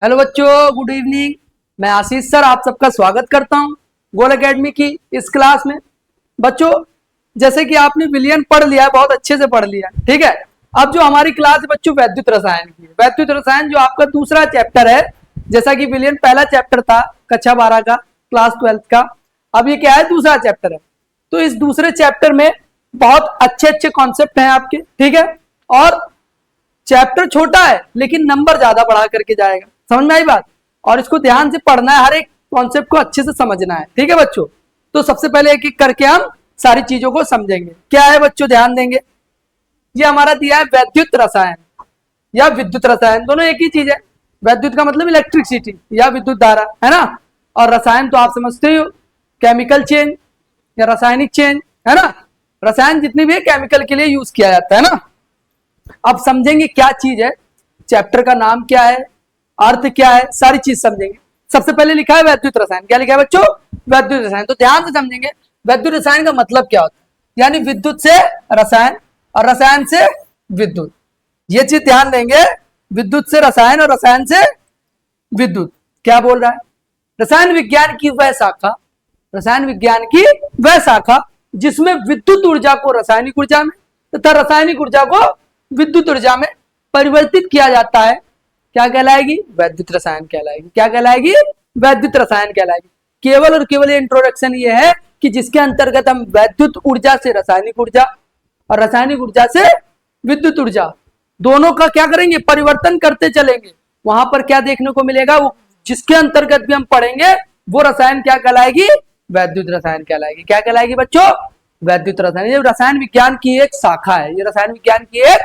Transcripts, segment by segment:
Hello बच्चों, good evening. मैं आशीष sir आप सबका स्वागत करता हूं गोल एकेडमी की इस क्लास में। बच्चों, जैसे कि आपने विलियन पढ़ लिया, बहुत अच्छे से पढ़ लिया, ठीक है। अब जो हमारी क्लास है बच्चों वैद्युत रसायन की, वैद्युत रसायन जो आपका दूसरा चैप्टर है। जैसा कि विलियन पहला चैप्टर था कक्षा 12 का, क्लास 12 का। अब ये क्या है, दूसरा चैप्टर है। तो इस दूसरे चैप्टर में बहुत अच्छे अच्छे कॉन्सेप्ट हैं आपके, ठीक है। और चैप्टर छोटा है लेकिन नंबर ज्यादा बढ़ा करके जाएगा, समझ में आई बात। और इसको ध्यान से पढ़ना है, हर एक कॉन्सेप्ट को अच्छे से समझना है, ठीक है बच्चों। तो सबसे पहले एक एक करके हम सारी चीजों को समझेंगे। क्या है बच्चों, ध्यान देंगे। ये हमारा दिया है वैद्युत रसायन या विद्युत रसायन, दोनों एक ही चीज है। वैद्युत का मतलब इलेक्ट्रिसिटी या विद्युत धारा, है ना। और रसायन तो आप समझते ही हो, केमिकल चेंज या रासायनिक चेंज, है ना। रसायन जितनी भी है केमिकल के लिए यूज किया जाता है ना। अब समझेंगे क्या चीज है, चैप्टर का नाम क्या है, अर्थ क्या है, सारी चीज समझेंगे। सबसे पहले लिखा है वैद्युत रसायन। क्या लिखा है बच्चों, वैद्युत रसायन। तो ध्यान से समझेंगे वैद्युत रसायन का मतलब क्या होता है, यानी विद्युत से रसायन और रसायन से विद्युत। ये चीज ध्यान देंगे, विद्युत से रसायन और रसायन से विद्युत। क्या बोल रहा है, रसायन विज्ञान की वह शाखा, रसायन विज्ञान की वह शाखा जिसमें विद्युत ऊर्जा को रासायनिक ऊर्जा में तथा रासायनिक ऊर्जा को विद्युत ऊर्जा में परिवर्तित किया जाता है। क्या कहलाएगी, वैद्युत रसायन कहलाएगी। क्या कहलाएगी, वैद्युत रसायन कहलाएगी। केवल और केवल इंट्रोडक्शन ये है कि जिसके अंतर्गत हम वैद्युत ऊर्जा से रासायनिक ऊर्जा और रासायनिक ऊर्जा से विद्युत ऊर्जा दोनों का क्या करेंगे, परिवर्तन करते चलेंगे। वहां पर क्या देखने को मिलेगा, वो जिसके अंतर्गत भी हम पढ़ेंगे वो रसायन क्या कहलाएगी, वैद्युत रसायन कहलाएगी। क्या कहलाएगी बच्चों, वैद्युत रसायन। ये रसायन विज्ञान की एक शाखा है, ये रसायन विज्ञान की एक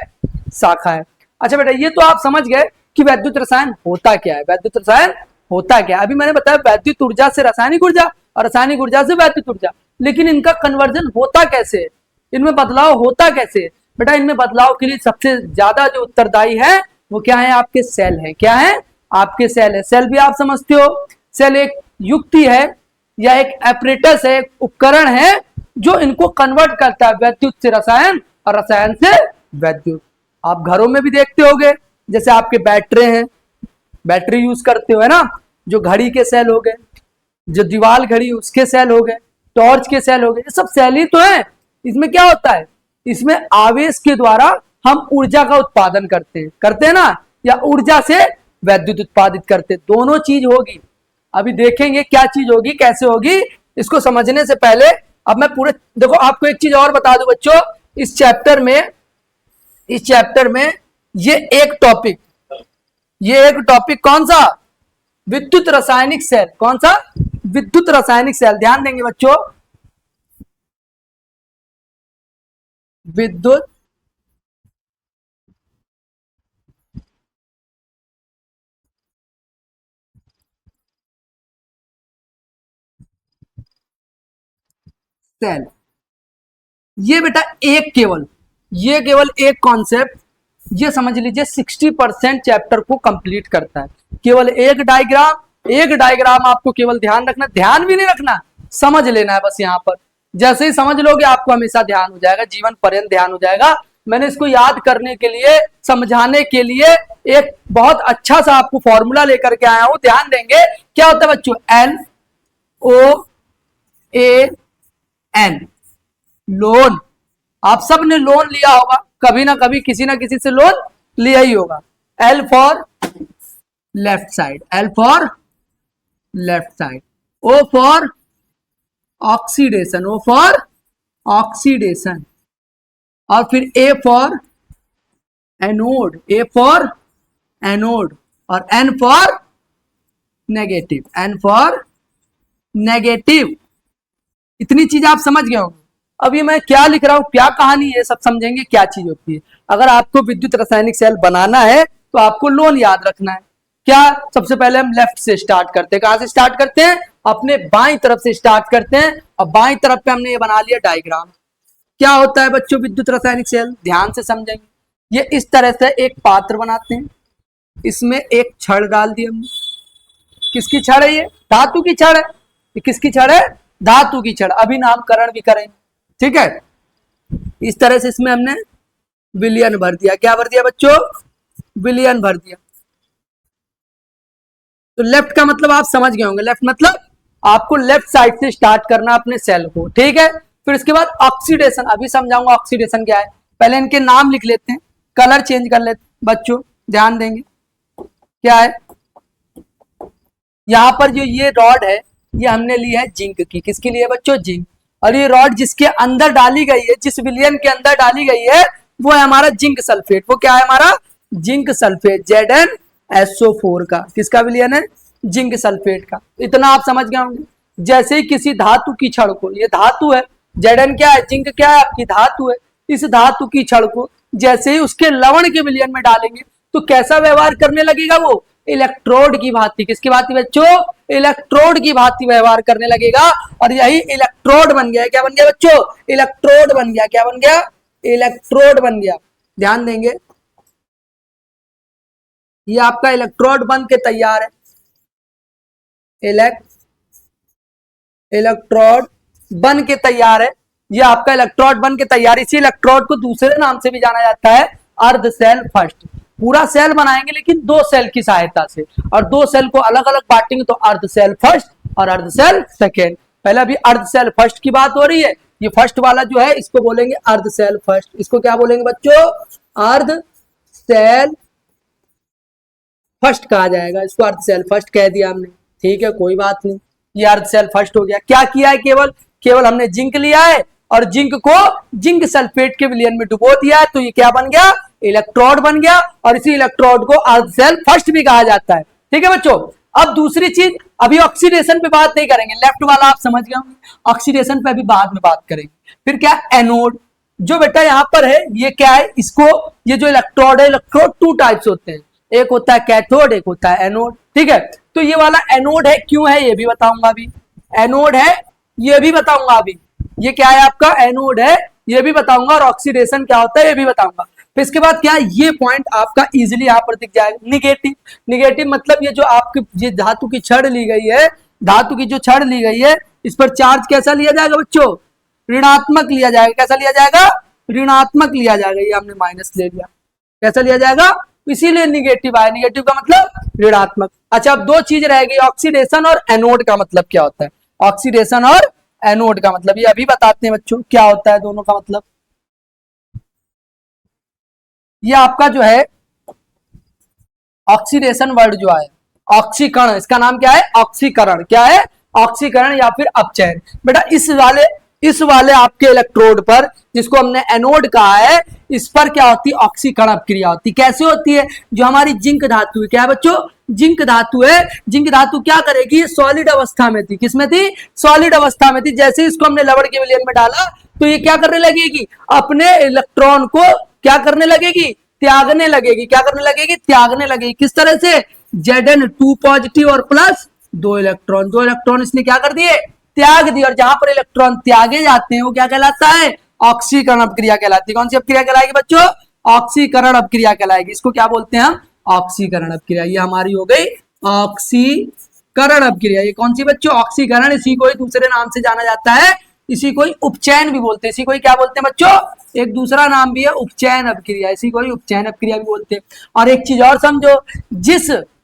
शाखा है। अच्छा बेटा, ये तो आप समझ गए कि वैद्युत रसायन होता क्या है, वैद्युत रसायन होता क्या है। अभी मैंने बताया वैद्युत ऊर्जा से रासायनिक ऊर्जा और रासायनिक ऊर्जा से वैद्युत ऊर्जा, लेकिन इनका कन्वर्जन होता कैसे, इनमें बदलाव होता कैसे। बेटा, इनमें बदलाव के लिए सबसे ज्यादा जो उत्तरदायी है वो क्या है, आपके सेल है। क्या है, आपके सेल है। सेल भी आप समझते हो, सेल एक युक्ति है या एक एपरेटस है, एक उपकरण है जो इनको कन्वर्ट करता है वैद्युत से रसायन और रसायन से वैद्युत। आप घरों में भी देखते होंगे, जैसे आपके बैटरी हैं, बैटरी यूज करते हो, है ना। जो घड़ी के सेल हो गए, जो दीवार घड़ी उसके सेल हो गए, टॉर्च के सेल हो गए, ये सब सेल ही तो है। इसमें क्या होता है, इसमें आवेश के द्वारा हम ऊर्जा का उत्पादन करते हैं ना, या ऊर्जा से वैद्युत उत्पादित करते, दोनों चीज होगी। अभी देखेंगे क्या चीज होगी, कैसे होगी। इसको समझने से पहले अब मैं पूरे, देखो आपको एक चीज और बता दूं बच्चों, इस चैप्टर में ये एक टॉपिक कौन सा, विद्युत रासायनिक सेल। कौन सा, विद्युत रासायनिक सेल। ध्यान देंगे बच्चों, विद्युत सेल। ये बेटा ये केवल एक कॉन्सेप्ट, ये समझ लीजिए 60% चैप्टर को कंप्लीट करता है। केवल एक डायग्राम आपको केवल ध्यान रखना, ध्यान भी नहीं रखना, समझ लेना है बस। यहाँ पर जैसे ही समझ लोगे आपको हमेशा ध्यान हो जाएगा, जीवन पर्यंत ध्यान हो जाएगा। मैंने इसको याद करने के लिए, समझाने के लिए एक बहुत अच्छा सा आपको फॉर्मूला लेकर के आया हूं। ध्यान देंगे क्या होता है बच्चों, LOAN, लोन। आप सब ने लोन लिया होगा, कभी ना कभी किसी ना किसी से लोन लिया ही होगा। L for left side, O for oxidation, और फिर A फॉर एनोड, और N फॉर नेगेटिव। इतनी चीज आप समझ गए होंगे। अब ये मैं क्या लिख रहा हूं, क्या कहानी है, सब समझेंगे क्या चीज होती है। अगर आपको विद्युत रासायनिक सेल बनाना है तो आपको लोन याद रखना है। क्या, सबसे पहले हम लेफ्ट से स्टार्ट करते हैं। कहां से स्टार्ट करते हैं, अपने बाईं तरफ से स्टार्ट करते हैं। और बाईं तरफ पे हमने ये बना लिया डायग्राम। क्या होता है बच्चों विद्युत रासायनिक सेल, ध्यान से समझेंगे। ये इस तरह से एक पात्र बनाते हैं, इसमें एक छड़ डाल दी हमने। किसकी छड़ है, ये धातु की छड़ है। ये किसकी छड़ है, धातु की छड़। अभी नामकरण भी करेंगे, ठीक है। इस तरह से इसमें हमने विलियन भर दिया। क्या भर दिया बच्चों, विलियन भर दिया। तो लेफ्ट का मतलब आप समझ गए होंगे, लेफ्ट मतलब आपको लेफ्ट साइड से स्टार्ट करना अपने सेल को, ठीक है। फिर इसके बाद ऑक्सीडेशन, अभी समझाऊंगा ऑक्सीडेशन क्या है। पहले इनके नाम लिख लेते हैं, कलर चेंज कर लेते हैं बच्चों, ध्यान देंगे क्या है। यहां पर जो ये रॉड है ये हमने ली है जिंक की, किसकी ली है बच्चों, जिंक। और ये रॉड जिसके अंदर डाली गई है, जिस विलियन के अंदर डाली गई है वो है हमारा जिंक सल्फेट। वो क्या है हमारा, जिंक सल्फेट, ZnSO4 का। किसका विलियन है, जिंक सल्फेट का। इतना आप समझ गए होंगे। जैसे ही किसी धातु की छड़ को, ये धातु है, Zn क्या है, जिंक क्या है, आपकी धातु है। इस धातु की छड़ को जैसे ही उसके लवण के विलियन में डालेंगे तो कैसा व्यवहार करने लगेगा, वो इलेक्ट्रोड की भांति। किसकी भांति बच्चों, इलेक्ट्रोड की भांति व्यवहार करने लगेगा। और यही इलेक्ट्रोड बन गया। क्या बन गया बच्चों, इलेक्ट्रोड बन गया। क्या बन गया, इलेक्ट्रोड बन गया। ध्यान देंगे, ये आपका इलेक्ट्रोड बन के तैयार है। इलेक्ट्रोड बन के तैयार है, ये आपका इलेक्ट्रोड बन के तैयार। इसी इलेक्ट्रोड को दूसरे नाम से भी जाना जाता है अर्ध सेल फर्स्ट। पूरा सेल बनाएंगे लेकिन दो सेल की सहायता से, और दो सेल को अलग अलग बांटेंगे तो अर्ध सेल फर्स्ट और अर्ध सेल सेकेंड। पहले अभी अर्ध सेल फर्स्ट की बात हो रही है। ये फर्स्ट वाला जो है इसको बोलेंगे अर्ध सेल फर्स्ट। इसको क्या बोलेंगे बच्चों, अर्ध सेल फर्स्ट कहा जाएगा। इसको अर्ध सेल फर्स्ट कह दिया हमने, ठीक है, कोई बात नहीं। ये अर्ध सेल फर्स्ट हो गया। क्या किया है, केवल हमने जिंक लिया है और जिंक को जिंक सल्फेट के विलयन में डुबो दिया है, तो ये क्या बन गया, इलेक्ट्रोड बन गया। और इसी इलेक्ट्रोड को अर्ध सेल फर्स्ट भी कहा जाता है, ठीक है बच्चों। अब दूसरी चीज, अभी ऑक्सीडेशन पे बात नहीं करेंगे, लेफ्ट वाला आप समझ गए होंगे, ऑक्सीडेशन पे अभी बाद में बात करेंगे। फिर क्या, एनोड। जो बेटा यहाँ पर है ये क्या है, इसको, ये जो इलेक्ट्रोड है, इलेक्ट्रोड टू टाइप्स होते हैं, एक होता है कैथोड, एक होता है एनोड, ठीक है। तो ये वाला एनोड है, क्यों है ये भी बताऊंगा अभी। एनोड है ये भी बताऊंगा अभी। ये क्या है आपका, एनोड है ये भी बताऊंगा, और ऑक्सीडेशन क्या होता है ये भी बताऊंगा। फिर इसके बाद क्या है, ये पॉइंट आपका इजीली यहां पर दिख जाएगा, निगेटिव। निगेटिव मतलब ये जो आपकी ये धातु की छड़ ली गई है, धातु की जो छड़ ली गई है, इस पर चार्ज कैसा लिया जाएगा बच्चों, ऋणात्मक लिया जाएगा। कैसा लिया जाएगा, ऋणात्मक लिया जाएगा। ये हमने माइनस ले लिया, कैसा लिया जाएगा, इसीलिए निगेटिव आया। निगेटिव का मतलब ऋणात्मक। अच्छा, अब दो चीज रह गई, ऑक्सीडेशन और एनोड का मतलब क्या होता है। ऑक्सीडेशन और एनोड का मतलब ये अभी बताते हैं बच्चों, क्या होता है दोनों का मतलब। ये आपका जो है ऑक्सीडेशन वर्ड जो है, ऑक्सीकरण, इसका नाम क्या है, ऑक्सीकरण। क्या है, ऑक्सीकरण या फिर अपचयन। बेटा इस वाले आपके इलेक्ट्रोड पर, जिसको हमने एनोड कहा है, इस पर क्या होती है, ऑक्सीकरण अपक्रिया होती है। कैसे होती है, जो हमारी जिंक धातु है, क्या है बच्चों, जिंक धातु है, जिंक धातु क्या करेगी, सॉलिड अवस्था में थी। किसमें थी, सॉलिड अवस्था में थी। जैसे इसको हमने लवण के विलयन में डाला तो ये क्या करने लगेगी, अपने इलेक्ट्रॉन को क्या करने लगेगी, त्यागने लगेगी। क्या करने लगेगी, त्यागने लगेगी। किस तरह से, Zn2 पॉजिटिव और प्लस दो इलेक्ट्रॉन इसने क्या कर दिए, त्याग दिए। और जहां पर इलेक्ट्रॉन त्यागे जाते हैं वो क्या कहलाता है, ऑक्सीकरण अपक्रिया कहलाती है। कौन सी अपक्रिया कहलाएगी बच्चों, ऑक्सीकरण अपक्रिया कहलाएगी। इसको क्या बोलते हैं हम, ऑक्सीकरण अपक्रिया। ये हमारी हो गई ऑक्सीकरण अपक्रिया। ये कौन सी बच्चों, ऑक्सीकरण। इसी को ही दूसरे नाम से जाना जाता है, इसी को ही उपचयन भी बोलते हैं। इसी को ही क्या बोलते हैं बच्चों, एक दूसरा नाम भी है उपचयन अपक्रिया। इसी को ही उपचयन अपक्रिया भी बोलते हैं। और एक चीज और समझो,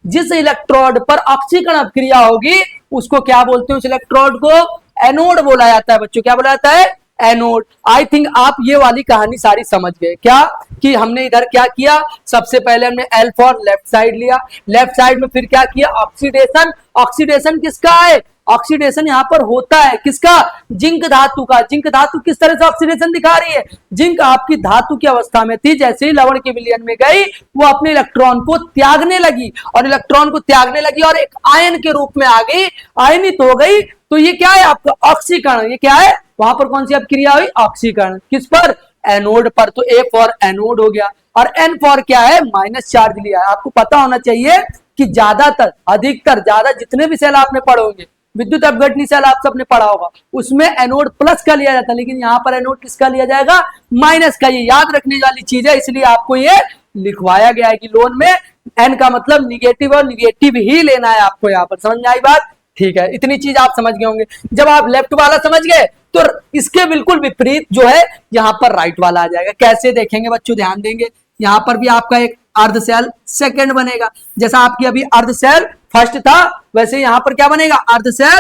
जिस इलेक्ट्रोड पर ऑक्सीकरण अपक्रिया होगी उसको क्या बोलते हैं, उस इलेक्ट्रोड को एनोड बोला जाता है बच्चों। क्या बोला जाता है, एनोड। आई थिंक आप ये वाली कहानी सारी समझ गए। क्या कि हमने इधर क्या किया, सबसे पहले हमने एल फॉर लेफ्ट साइड लिया, लेफ्ट साइड में फिर क्या किया, ऑक्सीडेशन। ऑक्सीडेशन किसका है, ऑक्सीडेशन यहां पर होता है किसका, जिंक धातु का। जिंक धातु किस तरह से ऑक्सीडेशन दिखा रही है, जिंक आपकी धातु की अवस्था में थी, जैसे ही लवण के विलयन में गई वो अपने इलेक्ट्रॉन को त्यागने लगी, और इलेक्ट्रॉन को त्यागने लगी और एक आयन के रूप में आ गई, आयनित हो गई। तो ये क्या है आपका ऑक्सीकरण। ये क्या है, वहां पर कौन सी अपक्रिया हुई, ऑक्सीकरण। किस पर, एनोड पर। तो ए फॉर एनोड हो गया, और एन फॉर क्या है, माइनस चार्ज लिया है। आपको पता होना चाहिए कि ज्यादातर, अधिकतर, ज्यादा जितने भी सेल आपने पढ़े होंगे, विद्युत अपघटनी सेल आप सबने पढ़ा होगा, उसमें एनोड प्लस का लिया जाता है, लेकिन यहाँ पर एनोड किसका लिया जाएगा, माइनस का। ये याद रखने वाली चीज है, इसलिए आपको ये लिखवाया गया है कि लोन में एन का मतलब निगेटिव, और निगेटिव ही लेना है आपको। यहाँ पर समझ में आई बात, ठीक है। इतनी चीज आप समझ गए होंगे। जब आप लेफ्ट वाला समझ गए तो इसके बिल्कुल विपरीत जो है यहाँ पर राइट वाला आ जाएगा। कैसे देखेंगे बच्चों, ध्यान देंगे यहाँ पर भी आपका एक अर्ध सेल सेकंड बनेगा। जैसा आपकी अभी अर्ध सेल फर्स्ट था, वैसे यहाँ पर क्या बनेगा, अर्ध सेल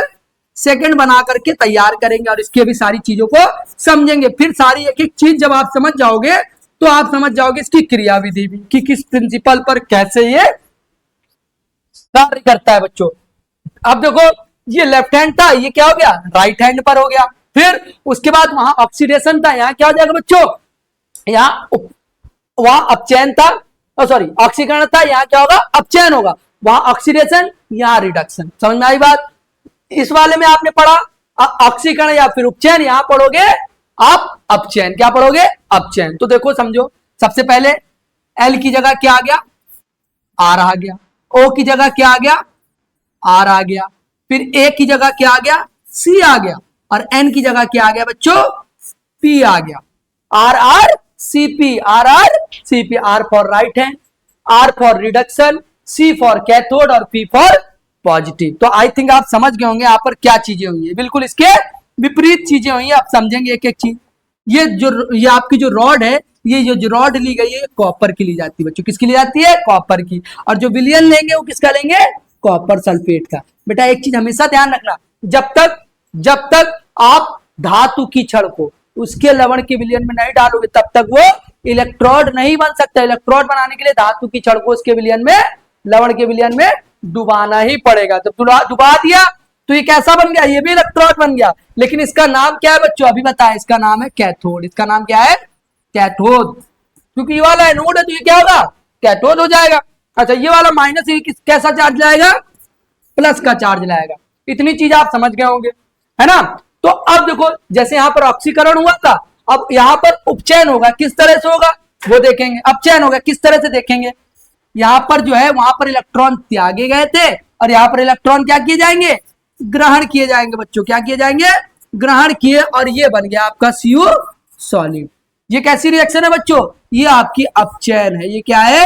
सेकंड बना करके तैयार करेंगे और इसकी भी सारी चीजों को समझेंगे। फिर सारी एक एक चीज जब आप समझ जाओगे तो आप समझ जाओगे इसकी क्रियाविधि भी कि किस प्रिंसिपल पर कैसे ये कार्य करता है बच्चों। अब देखो ये लेफ्ट हैंड था, ये क्या हो गया, राइट हैंड पर हो गया। फिर उसके बाद वहां ऑक्सीडेशन था, यहाँ क्या हो जाएगा बच्चों, यहाँ वहां अपचयन था, सॉरी ऑक्सीकरण था, यहाँ क्या होगा, अपचयन होगा। वहां ऑक्सीडेशन, यहाँ रिडक्शन। समझ में आई बात। इस वाले में आपने पढ़ा ऑक्सीकरण या फिर उपचयन, यहां पढ़ोगे आप अपचयन। क्या पढ़ोगे, अपचयन। तो देखो समझो, सबसे पहले एल की जगह क्या आ गया, आर आ गया। ओ की जगह क्या आ गया, आर आ गया। फिर ए की जगह क्या आ गया, सी आ गया। और एन की जगह क्या आ गया बच्चों, पी आ गया। R R C P, R R C P. R for right hand, R for reduction, C for cathode और पी फॉर पॉजिटिव। तो आई थिंक आप समझ गए होंगे यहाँ पर क्या चीजें हुई है। बिल्कुल इसके विपरीत चीजें हुई है, आप समझेंगे एक एक चीज। ये आपकी जो रॉड है, ये जो रॉड ली गई है कॉपर की ली जाती है बच्चों। किसकी ली जाती है, कॉपर की। और जो विलयन लेंगे वो किसका लेंगे, कॉपर सल्फेट का। बेटा एक चीज हमेशा ध्यान रखना, जब तक आप धातु की छड़ को उसके लवण के विलयन में नहीं डालोगे तब तक वो इलेक्ट्रोड नहीं बन सकता। इलेक्ट्रोड बनाने के लिए धातु की छड़ को उसके विलयन में, लवण के विलयन में डुबाना ही पड़ेगा। जब डुबा दिया तो ये कैसा बन गया, ये भी इलेक्ट्रोड बन गया। लेकिन इसका नाम क्या है बच्चों, अभी बताया, इसका नाम है कैथोड। इसका नाम क्या है, कैथोड। क्योंकि ये वाला एनोड है तो ये क्या होगा, कैथोड हो जाएगा। अच्छा ये वाला माइनस, ये कैसा चार्ज लाएगा, प्लस का चार्ज लाएगा। इतनी चीज आप समझ गए होंगे, है ना। तो अब देखो जैसे यहाँ पर ऑक्सीकरण हुआ था, अब यहाँ पर उपचयन होगा, किस तरह से होगा वो देखेंगे। अपचयन होगा किस तरह से देखेंगे। यहाँ पर जो है वहां पर इलेक्ट्रॉन त्यागे गए थे और यहाँ पर इलेक्ट्रॉन क्या किए जाएंगे, ग्रहण किए जाएंगे बच्चों। क्या किए जाएंगे, ग्रहण किए, और ये बन गया आपका सीयू सॉलिड। ये कैसी रिएक्शन है बच्चों, ये आपकी अपचयन है। ये क्या है,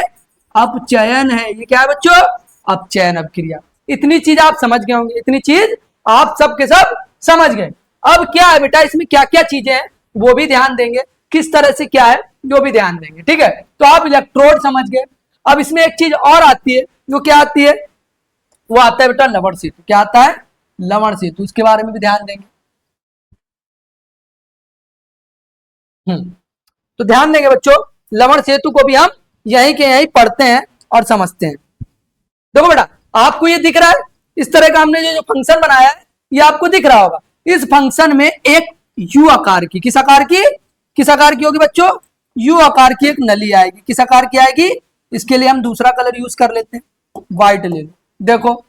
अपचयन है। ये क्या है बच्चों, अपचयन अभिक्रिया। इतनी चीज आप समझ गए होंगे, इतनी चीज आप सब के सब समझ गए। अब क्या है बेटा, इसमें क्या क्या चीजें हैं वो भी ध्यान देंगे, किस तरह से क्या है वो भी ध्यान देंगे, ठीक है। तो आप इलेक्ट्रोड समझ गए। अब इसमें एक चीज और आती है, जो क्या आती है, वो आता है बेटा लवण सेतु। क्या आता है, लवण सेतु। इसके बारे में भी ध्यान देंगे। तो ध्यान देंगे बच्चों, लवण सेतु को भी हम यहीं के यहीं पढ़ते हैं और समझते हैं। देखो बेटा आपको ये दिख रहा है, इस तरह का हमने जो फंक्शन बनाया है ये आपको दिख रहा होगा। इस फंक्शन में एक यू आकार की, किस आकार की, किस आकार की होगी बच्चों, यू आकार की एक नली आएगी। किस आकार की आएगी, इसके लिए हम दूसरा कलर यूज कर लेते हैं, व्हाइट ले लो। देखो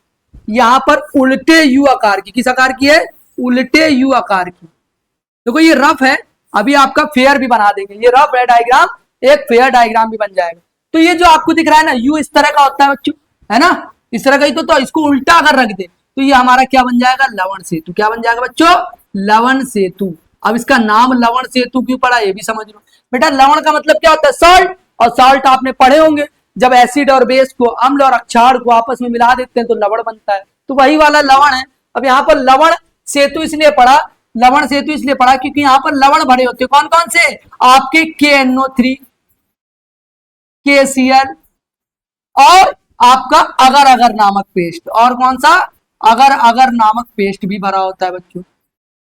यहां पर उल्टे यू आकार की, किस आकार की है, उल्टे यू आकार की। देखो ये रफ है, अभी आपका फेयर भी बना देंगे। ये रफ है डायग्राम, एक फेयर डायग्राम भी बन जाएगा। तो ये जो आपको दिख रहा है ना, यू इस तरह का होता है बच्चों, है ना, इस तरह का ही। तो इसको उल्टा अगर रख दे तो ये हमारा क्या बन जाएगा, लवण सेतु। क्या बन जाएगा बच्चों, लवण सेतु। अब इसका नाम लवण सेतु क्यों पड़ा ये भी समझ लो बेटा। लवण का मतलब क्या होता है, सॉल्ट। और सॉल्ट आपने पढ़े होंगे, जब एसिड और बेस को, अम्ल और क्षार को आपस में मिला देते हैं तो लवण बनता है। तो वही वाला लवण है। अब यहाँ पर लवण सेतु इसलिए पड़ा, लवण सेतु इसलिए पड़ा क्योंकि यहाँ पर लवण भरे होते हैं। कौन कौन से, आपके KNO3, KCl और आपका अगर अगर नामक पेस्ट। और कौन सा, अगर अगर नामक पेस्ट भी भरा होता है बच्चों।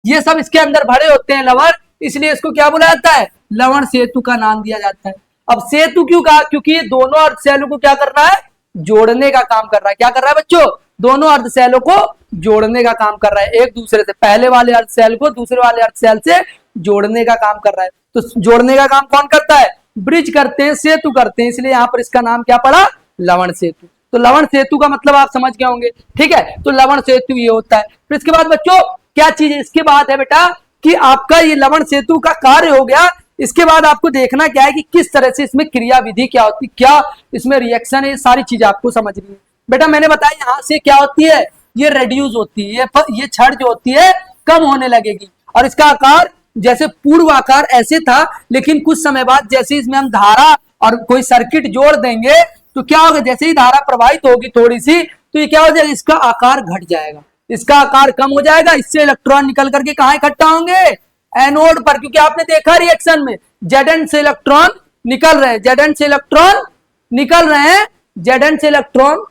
ये सब इसके अंदर भरे होते हैं लवण, इसलिए इसको क्या बोला जाता है, लवण सेतु का नाम दिया जाता है। अब सेतु क्यों कहा, क्योंकि ये दोनों अर्ध सेलों को क्या कर रहा है, जोड़ने का काम कर रहा है। क्या कर रहा है बच्चों, दोनों अर्ध सेलों को जोड़ने का काम कर रहा है एक दूसरे से। पहले वाले अर्ध सेल को दूसरे वाले अर्ध सेल से जोड़ने का काम कर रहा है। तो जोड़ने का काम कौन करता है, ब्रिज करते हैं, सेतु करते हैं, इसलिए यहाँ पर इसका नाम क्या पड़ा, लवण सेतु। तो लवण सेतु का मतलब आप समझ गए होंगे, ठीक है। तो लवण सेतु ये होता है। फिर इसके बाद बच्चों क्या चीज है, इसके बाद है बेटा कि आपका ये लवण सेतु का कार्य हो गया। इसके बाद आपको देखना क्या है कि किस तरह से इसमें क्रिया विधि क्या होती है, क्या इसमें रिएक्शन है, ये सारी चीजें आपको समझनी है। बेटा मैंने बताया यहाँ से क्या होती है, ये रेड्यूस होती है, ये छड़ जो होती है कम होने लगेगी। और इसका आकार जैसे पूर्व आकार ऐसे था, लेकिन कुछ समय बाद जैसे इसमें हम धारा और कोई सर्किट जोड़ देंगे तो क्या होगा, जैसे ही धारा प्रवाहित होगी थोड़ी सी, तो ये क्या हो जाएगा, इसका आकार घट जाएगा, इसका आकार कम हो जाएगा। इससे इलेक्ट्रॉन निकल करके कहाँ इकट्ठा होंगे, एनोड पर। क्योंकि आपने देखा रिएक्शन में Zn से इलेक्ट्रॉन निकल रहे हैं, Zn से इलेक्ट्रॉन निकल रहे हैं, Zn से इलेक्ट्रॉन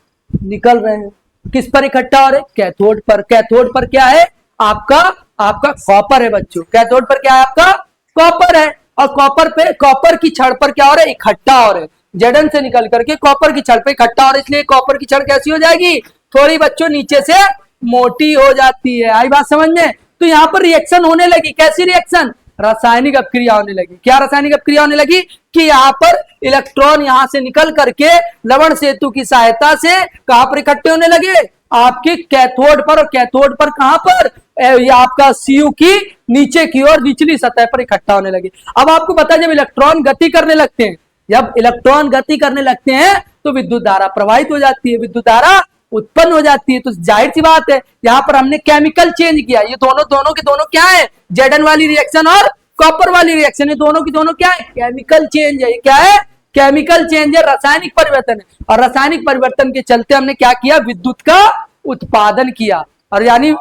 निकल रहे हैं, किस पर इकट्ठा हो रहे? कैथोड पर। कैथोड पर क्या है? आपका कॉपर है बच्चों। कैथोड पर क्या है? आपका कॉपर है। और कॉपर पे, कॉपर की छड़ पर क्या हो रहा है? इकट्ठा हो रहे हैं, Zn से निकल करके कॉपर की छड़ पे इकट्ठा हो रहा है, इसलिए कॉपर की छड़ कैसी हो जाएगी? थोड़ी बच्चों नीचे से मोटी हो जाती है। आई बात समझ में? तो यहाँ पर रिएक्शन होने लगी। कैसी रिएक्शन? रासायनिक अपक्रिया होने लगी। क्या रासायनिक अपक्रिया होने लगी? कि यहाँ पर इलेक्ट्रॉन यहाँ से निकल करके लवण सेतु की सहायता से कहां पर इकट्ठे होने लगे? आपके कैथोड पर। और कैथोड पर कहां पर? ये आपका Cu की नीचे की ओर निचली सतह पर इकट्ठा होने लगे। अब आपको पता है, जब इलेक्ट्रॉन गति करने लगते हैं, जब इलेक्ट्रॉन गति करने लगते हैं तो विद्युत धारा प्रवाहित हो जाती है, विद्युत धारा उत्पन्न हो जाती है। तो जाहिर सी बात है, यहाँ पर हमने केमिकल चेंज किया। ये दोनों के दोनों क्या है? Zn वाली रिएक्शन और कॉपर वाली रिएक्शन, ये दोनों की दोनों क्या है? केमिकल चेंज है। ये क्या है? केमिकल चेंज है, रासायनिक परिवर्तन है। और रासायनिक परिवर्तन के चलते हमने क्या किया? विद्युत का उत्पादन किया। और यानी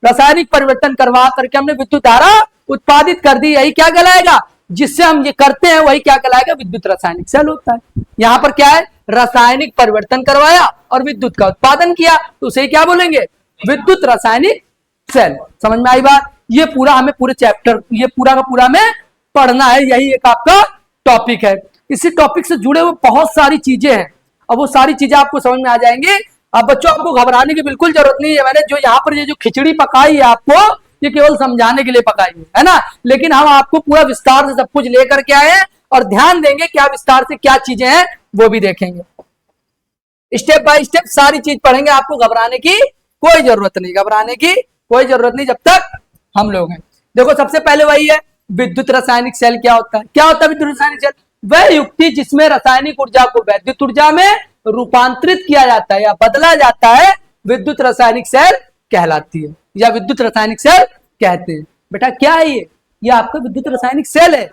रासायनिक परिवर्तन करवा करके हमने विद्युत धारा उत्पादित कर दी। यही क्या कहलाएगा? जिससे हम ये करते हैं वही क्या कहलाएगा? विद्युत रासायनिक सेल होता है। यहाँ पर क्या है? रासायनिक परिवर्तन करवाया और विद्युत का उत्पादन किया, तो उसे क्या बोलेंगे? विद्युत रासायनिक सेल। समझ में आई बात? ये पूरा हमें पूरे चैप्टर, ये पूरा का पूरा में पढ़ना है। यही एक आपका टॉपिक है। इसी टॉपिक से जुड़े हुए बहुत सारी चीजें हैं। अब वो सारी चीजें आपको समझ में आ जाएंगी। अब बच्चों, आपको घबराने की बिल्कुल जरूरत नहीं है। मैंने जो यहाँ पर ये जो खिचड़ी पकाई है आपको, ये केवल समझाने के लिए पकाई है ना। लेकिन हम आपको पूरा विस्तार से सब कुछ लेकर के आए हैं और ध्यान देंगे क्या विस्तार से क्या चीजें हैं वो भी देखेंगे। स्टेप बाय स्टेप सारी चीज पढ़ेंगे। आपको घबराने की कोई जरूरत नहीं, घबराने की कोई जरूरत नहीं जब तक हम लोग हैं। देखो, सबसे पहले वही है, विद्युत रासायनिक सेल क्या होता है? क्या होता है विद्युत रासायनिक सेल? वह युक्ति जिसमें रासायनिक ऊर्जा को वैद्युत ऊर्जा में रूपांतरित किया जाता है या बदला जाता है, विद्युत रासायनिक सेल कहलाती है, या विद्युत रासायनिक सेल कहते हैं। बेटा क्या है ये आपका विद्युत रासायनिक सेल है।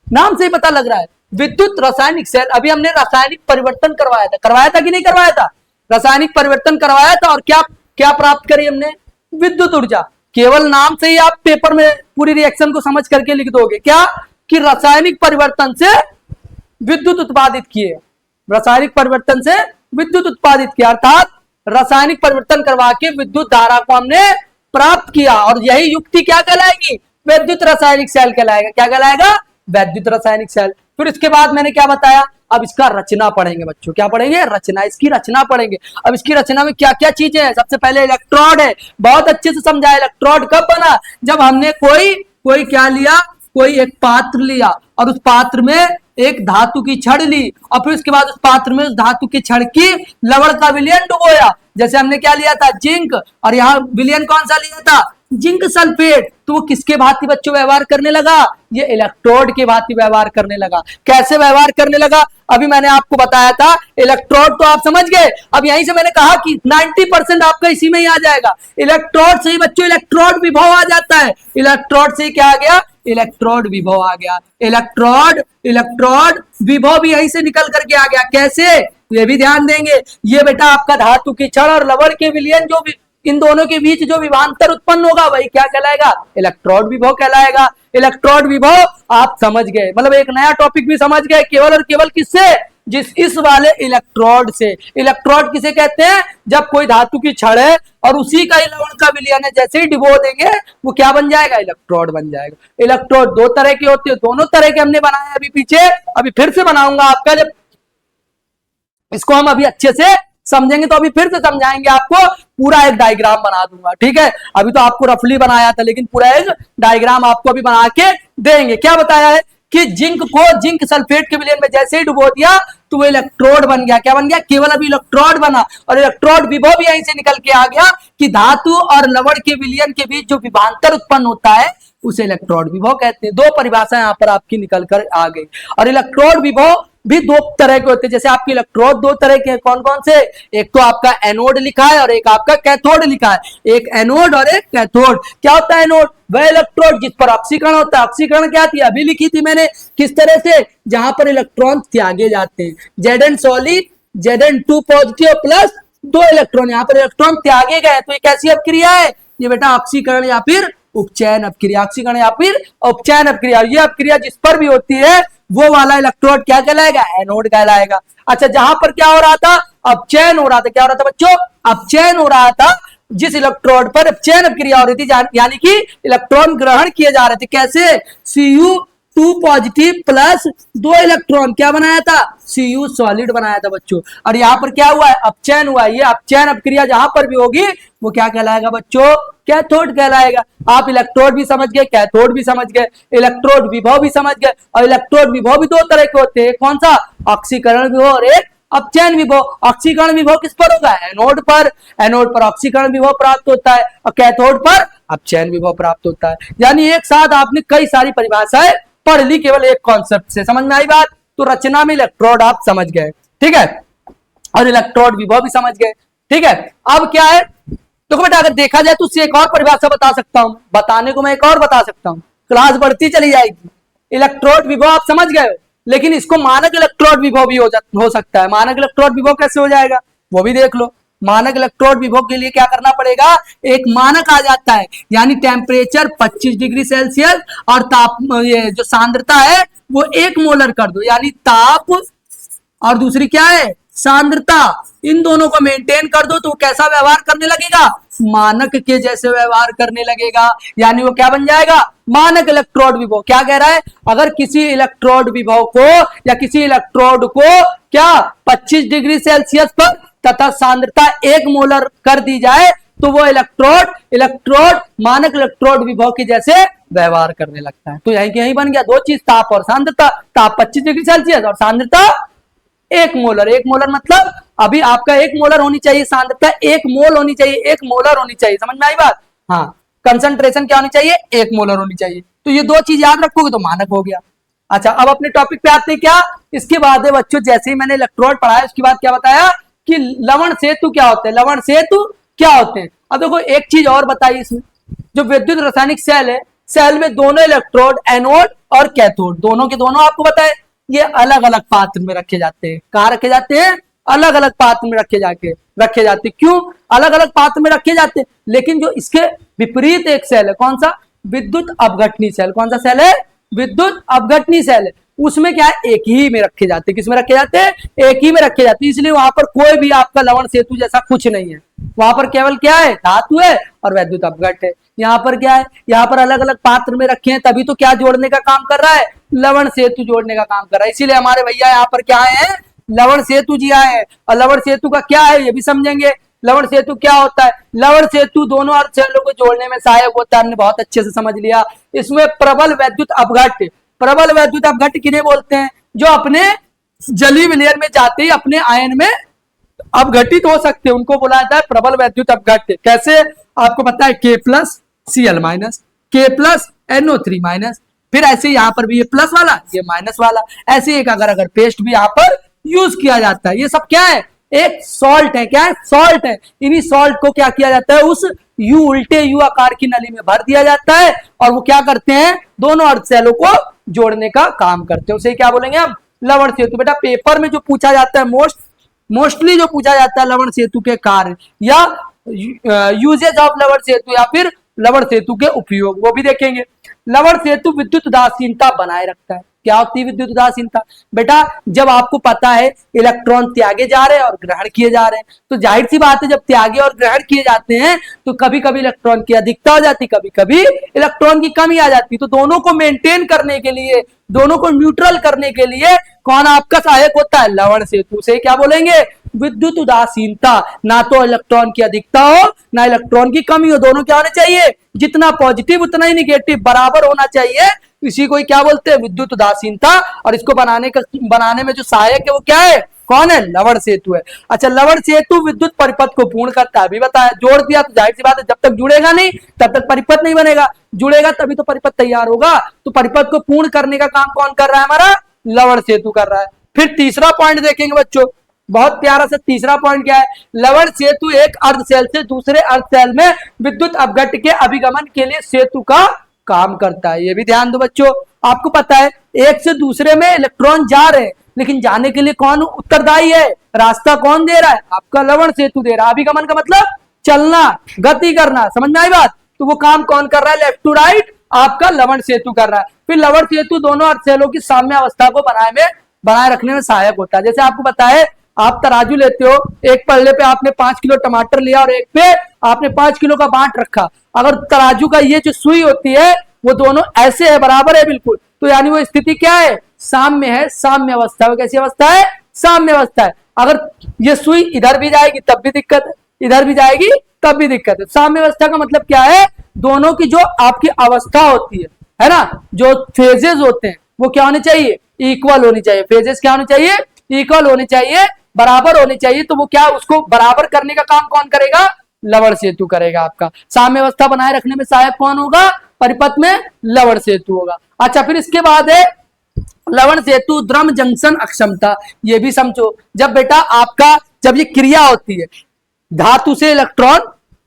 नाम से ही पता लग रहा है, विद्युत रासायनिक सेल। अभी हमने रासायनिक परिवर्तन करवाया था कि नहीं करवाया था? रासायनिक परिवर्तन करवाया था और क्या क्या प्राप्त करी हमने? विद्युत ऊर्जा। केवल नाम से ही आप पेपर में पूरी रिएक्शन को समझ करके लिख दोगे क्या? कि रासायनिक परिवर्तन से विद्युत उत्पादित किए, रासायनिक परिवर्तन से विद्युत उत्पादित किया, अर्थात रासायनिक परिवर्तन करवा के विद्युत धारा को हमने प्राप्त किया। और यही युक्ति क्या कहलाएगी? विद्युत रासायनिक सेल कहलाएगा। क्या कहलाएगा? वैद्युत रासायनिक सेल। फिर इसके बाद मैंने क्या बताया? अब इसका रचना पढ़ेंगे बच्चों। क्या पढ़ेंगे? रचना। इसकी रचना पढ़ेंगे। अब इसकी रचना में क्या क्या चीजें हैं? सबसे पहले इलेक्ट्रोड है। बहुत अच्छे से समझाया। इलेक्ट्रोड कब बना? जब हमने कोई क्या लिया? कोई एक पात्र लिया और उस पात्र में एक धातु की छड़ ली और फिर उसके बाद उस पात्र में उस धातु की छड़ की लवण का विलयन डुबोया। जैसे हमने क्या लिया था? जिंक। और यहाँ विलयन कौन सा लिया था? Zinc sulphate. तो वो किसके भांति बच्चों व्यवहार करने लगा? ये इलेक्ट्रोड के भांति व्यवहार करने लगा। कैसे व्यवहार करने लगा? अभी मैंने आपको बताया था। इलेक्ट्रोड तो आप समझ गए। अब यहीं से मैंने कहा कि 90% आपका इसी में ही आ जाएगा। इलेक्ट्रोड से ही बच्चों इलेक्ट्रोड विभव आ जाता है। इलेक्ट्रोड से क्या आ गया? इलेक्ट्रोड विभव आ गया। इलेक्ट्रोड विभव भी यहीं से निकल करके आ गया। कैसे? ये भी ध्यान देंगे। ये बेटा आपका धातु की छड़ और लवण के विलयन, जो भी इन दोनों के बीच जो विभवांतर उत्पन्न होगा वही क्या कहलाएगा? इलेक्ट्रोड विभव कहलाएगा। इलेक्ट्रोड विभव आप समझ गए, मतलब एक नया टॉपिक भी समझ गए। केवल और केवल किससे? इस वाले इलेक्ट्रोड से। इलेक्ट्रोड किसे कहते हैं? जब कोई धातु की छड़ है और उसी का लवण का विलयन है, जैसे ही डिबो देंगे वो क्या बन जाएगा? इलेक्ट्रोड बन जाएगा। इलेक्ट्रोड दो तरह के होते हैं, दोनों तरह के हमने बनाए अभी पीछे। अभी फिर से बनाऊंगा आपका, जब इसको हम अभी अच्छे से समझेंगे तो अभी फिर से समझाएंगे आपको। पूरा एक डायग्राम बना दूंगा, ठीक है? अभी तो आपको रफली बनाया था, लेकिन पूरा एक डायग्राम आपको अभी बना के देंगे। क्या बताया है कि जिंक को जिंक सल्फेट के विलयन में जैसे ही डुबो दिया तो वो इलेक्ट्रोड बन गया। क्या बन गया? केवल अभी इलेक्ट्रोड बना। और इलेक्ट्रोड विभव भी यहीं से निकल के आ गया कि धातु और लवण के विलयन के बीच जो विभवांतर उत्पन्न होता है उसे इलेक्ट्रोड विभव कहते हैं। दो परिभाषाएं यहाँ पर आपकी निकल कर आ गई। और इलेक्ट्रोड विभव भी दो तरह के होते हैं। जैसे आपके इलेक्ट्रोड दो तरह के हैं। कौन कौन से? एक तो आपका एनोड लिखा है और एक आपका कैथोड लिखा है। एक एनोड और एक कैथोड। क्या होता है एनोड? वह इलेक्ट्रोड जिस पर ऑक्सीकरण होता है। ऑक्सीकरण क्या थी? अभी लिखी थी मैंने। किस तरह से? जहां पर इलेक्ट्रॉन त्यागे जाते हैं। Zn solid, Zn2 positive plus 2 electron. यहाँ पर इलेक्ट्रॉन त्यागे गए तो ये कैसी अपक्रिया है? ये बेटा ऑक्सीकरण या फिर उपचयन अपक्रिया। ऑक्सीकरण या फिर उपचयन अपक्रिया। ये अपक्रिया जिस पर भी होती है वो वाला इलेक्ट्रोड क्या कहलाएगा? एनोड कहलाएगा। अच्छा, जहां पर क्या हो रहा था? अपचयन हो रहा था। क्या हो रहा था बच्चों? अपचयन हो रहा था। जिस इलेक्ट्रोड पर अपचयन क्रिया हो रही थी, यानी कि इलेक्ट्रॉन ग्रहण किए जा रहे थे, कैसे? Cu2 पॉजिटिव प्लस 2 इलेक्ट्रॉन क्या बनाया था? Cu सॉलिड बनाया था बच्चों। और यहाँ पर क्या हुआ है? अपचयन हुआ है। ये अपचयन अपक्रिया जहां पर भी होगी वो क्या कहलाएगा बच्चों? कैथोड कहलाएगा। आप इलेक्ट्रोड भी समझ गए, कैथोड भी समझ गए, इलेक्ट्रोड विभव भी समझ गए। और इलेक्ट्रोड विभव भी दो तरह के होते हैं, कौन सा? ऑक्सीकरण विभव और एक अपचयन विभव। ऑक्सीकरण विभव किस पर होगा? एनोड पर। एनोड पर ऑक्सीकरण विभव प्राप्त होता है और कैथोड पर अपचयन विभव प्राप्त होता है। यानी एक साथ आपने कई सारी परिभाषाएं पढ़ ली केवल एक कॉन्सेप्ट से। समझ में आई बात? तो रचना में इलेक्ट्रोड आप समझ गए, ठीक है, और इलेक्ट्रोड विभव भी समझ गए, ठीक है। अब क्या है, तो बेटा अगर देखा जाए तो उससे एक और परिभाषा बता सकता हूं, बताने को मैं एक और बता सकता हूं, क्लास बढ़ती चली जाएगी। इलेक्ट्रोड विभव आप समझ गए हो, लेकिन इसको मानक इलेक्ट्रोड विभव भी हो सकता है। मानक इलेक्ट्रोड विभव कैसे हो जाएगा वो भी देख लो। मानक इलेक्ट्रोड विभव के लिए क्या करना पड़ेगा? एक मानक आ जाता है, यानी टेम्परेचर 25 डिग्री सेल्सियस और ताप, ये जो सांद्रता है वो 1 मोलर कर दो, यानी ताप और दूसरी क्या है? सांद्रता। इन दोनों को मेंटेन कर दो तो कैसा व्यवहार करने लगेगा? मानक के जैसे व्यवहार करने लगेगा, यानी वो क्या बन जाएगा? मानक इलेक्ट्रोड विभव। क्या कह रहा है? अगर किसी इलेक्ट्रोड विभव को या किसी इलेक्ट्रोड को क्या 25 डिग्री सेल्सियस पर तथा सांद्रता 1 मोलर कर दी जाए तो वो इलेक्ट्रोड मानक इलेक्ट्रोड विभव के जैसे व्यवहार करने लगता है। तो यही के यही बन गया दो चीज, ताप और सांद्रता। ताप 25 डिग्री सेल्सियस और सांद्रता 1 मोलर। 1 मोलर मतलब अभी आपका 1 मोलर होनी चाहिए, सांद्रता 1 मोल होनी चाहिए, 1 मोलर होनी चाहिए। समझ में आई बात? हाँ, कंसंट्रेशन क्या होनी चाहिए? 1 मोलर होनी चाहिए। तो ये दो चीज याद रखोगे तो मानक हो गया। अच्छा, अब अपने टॉपिक पे आते हैं। क्या इसके बाद है बच्चों, जैसे ही मैंने इलेक्ट्रोड पढ़ाया उसके बाद क्या बताया कि लवण सेतु क्या होते हैं? लवण सेतु क्या होते हैं? अब देखो एक चीज और बताई इसमें, जो विद्युत रासायनिक सेल है, सेल में दोनों इलेक्ट्रोड एनोड और कैथोड दोनों के दोनों आपको पता है ये अलग अलग पात्र में रखे जाते हैं। कहाँ रखे जाते हैं? अलग अलग पात्र में रखे जाते। क्यों अलग अलग पात्र में रखे जाते हैं? लेकिन जो इसके विपरीत एक सेल है, कौन सा? विद्युत अपघटनी सेल। कौन सा सेल है? विद्युत अपघटनी सेल है। उसमें क्या है? एक ही में रखे जाते हैं। किसमें रखे जाते हैं? एक ही में रखे जाते हैं। इसलिए वहां पर कोई भी आपका लवण सेतु जैसा कुछ नहीं है। वहां पर केवल क्या है? धातु है और वैद्युत अपघट है। यहाँ पर क्या है? यहाँ पर अलग अलग पात्र में रखे हैं, तभी तो क्या जोड़ने का काम कर रहा है? लवण सेतु जोड़ने का काम कर रहा है। इसीलिए हमारे भैया यहाँ पर क्या है? लवण सेतु जी आए हैं। और लवण सेतु का क्या है ये भी समझेंगे। लवण सेतु क्या होता है? लवण सेतु दोनों अर्ध सेलों को जोड़ने में सहायक होता है। हमने बहुत अच्छे से समझ लिया। इसमें प्रबल वैद्युत अपघट, प्रबल वैद्युत अपघट किन्हें बोलते हैं? जो अपने जलीय विलयन में जाते ही अपने आयन में अपघटित हो सकते हैं, उनको बोला जाता है प्रबल वैद्युत अपघट। कैसे? आपको पता है K+Cl-, K+NO3-, फिर ऐसे यहाँ पर भी ये प्लस वाला ये माइनस वाला, ऐसे एक अगर पेस्ट भी यहाँ पर यूज किया जाता है। ये सब क्या है? एक सॉल्ट है। क्या है? सॉल्ट है। इन्हीं सॉल्ट को क्या किया जाता है? उस उल्टे यू आकार की नली में भर दिया जाता है और वो क्या करते हैं? दोनों अर्ध सेलों को जोड़ने का काम करते हैं। उसे क्या बोलेंगे हम? लवण सेतु। बेटा पेपर में जो पूछा जाता है मोस्टली जो पूछा जाता है लवण सेतु के कार्य या यूजेज ऑफ लवण सेतु या फिर लवण सेतु के उपयोग, वो भी देखेंगे। लवण सेतु विद्युत उदासीनता बनाए रखता है। क्या होती है विद्युत उदासीनता? बेटा जब आपको पता है इलेक्ट्रॉन त्यागे जा रहे हैं और ग्रहण किए जा रहे हैं, तो जाहिर सी बात है जब त्यागे और ग्रहण किए जाते हैं तो कभी कभी इलेक्ट्रॉन की अधिकता हो जाती, कभी कभी इलेक्ट्रॉन की कमी आ जाती। तो दोनों को मेंटेन करने के लिए, दोनों को न्यूट्रल करने के लिए कौन आपका सहायक होता है? लवण सेतु। से क्या बोलेंगे? विद्युत उदासीनता। ना तो इलेक्ट्रॉन की अधिकता हो ना इलेक्ट्रॉन की कमी हो, दोनों क्या होने चाहिए? जितना पॉजिटिव उतना ही निगेटिव बराबर होना चाहिए। इसी को क्या बोलते हैं? विद्युत उदासीनता। और इसको बनाने में जो सहायक है वो क्या है? कौन है? लवण सेतु है। अच्छा, लवण सेतु विद्युत परिपथ को पूर्ण करता है। अभी बताया, जोड़ दिया तो जाहिर सी बात है जब तक जुड़ेगा नहीं तब तक परिपथ नहीं बनेगा। जुड़ेगा तभी तो परिपथ तैयार होगा। तो परिपथ को पूर्ण करने का काम कौन कर रहा है? हमारा लवण सेतु कर रहा है। फिर तीसरा पॉइंट देखेंगे बच्चों, बहुत प्यारा सा तीसरा पॉइंट क्या है? लवण सेतु एक अर्ध सेल से दूसरे अर्ध सेल में विद्युत अपघट के अभिगमन के लिए सेतु का काम करता है। ये भी ध्यान दो बच्चों। आपको पता है एक से दूसरे में इलेक्ट्रॉन जा रहे हैं, लेकिन जाने के लिए कौन उत्तरदायी है? रास्ता कौन दे रहा है? आपका लवण सेतु दे रहा है। अभिगमन का मतलब चलना, गति करना। समझ में आई बात? तो वो काम कौन कर रहा है? लेफ्ट टू राइट आपका लवण सेतु कर रहा है। फिर लवण सेतु दोनों अर्ध सेलों की साम्य अवस्था को बनाए रखने में सहायक होता है। जैसे आपको बताए, आप तराजू लेते हो, एक पल्ले पे आपने 5 किलो टमाटर लिया और एक पे आपने 5 किलो का बांट रखा। अगर तराजू का ये जो सुई होती है वो दोनों ऐसे है, बराबर है बिल्कुल, तो यानी वो स्थिति क्या है, साम्य है, साम्य अवस्था है। कैसी अवस्था है, साम्य अवस्था है। अगर ये सुई इधर भी जाएगी तब भी दिक्कत है, इधर भी जाएगी तब भी दिक्कत है। साम्य अवस्था का मतलब क्या है, दोनों की जो आपकी अवस्था होती है ना, जो फेजेस होते हैं वो क्या होने चाहिए, इक्वल होनी चाहिए। फेजेस क्या होनी चाहिए, इक्वल होनी चाहिए, बराबर होनी चाहिए। तो वो क्या, उसको बराबर करने का काम कौन करेगा, लवण सेतु करेगा आपका। साम्य अवस्था बनाए रखने में सहायक कौन होगा, परिपथ में लवण सेतु होगा। अच्छा, फिर इसके बाद है लवण सेतु द्रम जंक्शन अक्षमता। ये भी समझो, जब बेटा आपका जब ये क्रिया होती है, धातु से इलेक्ट्रॉन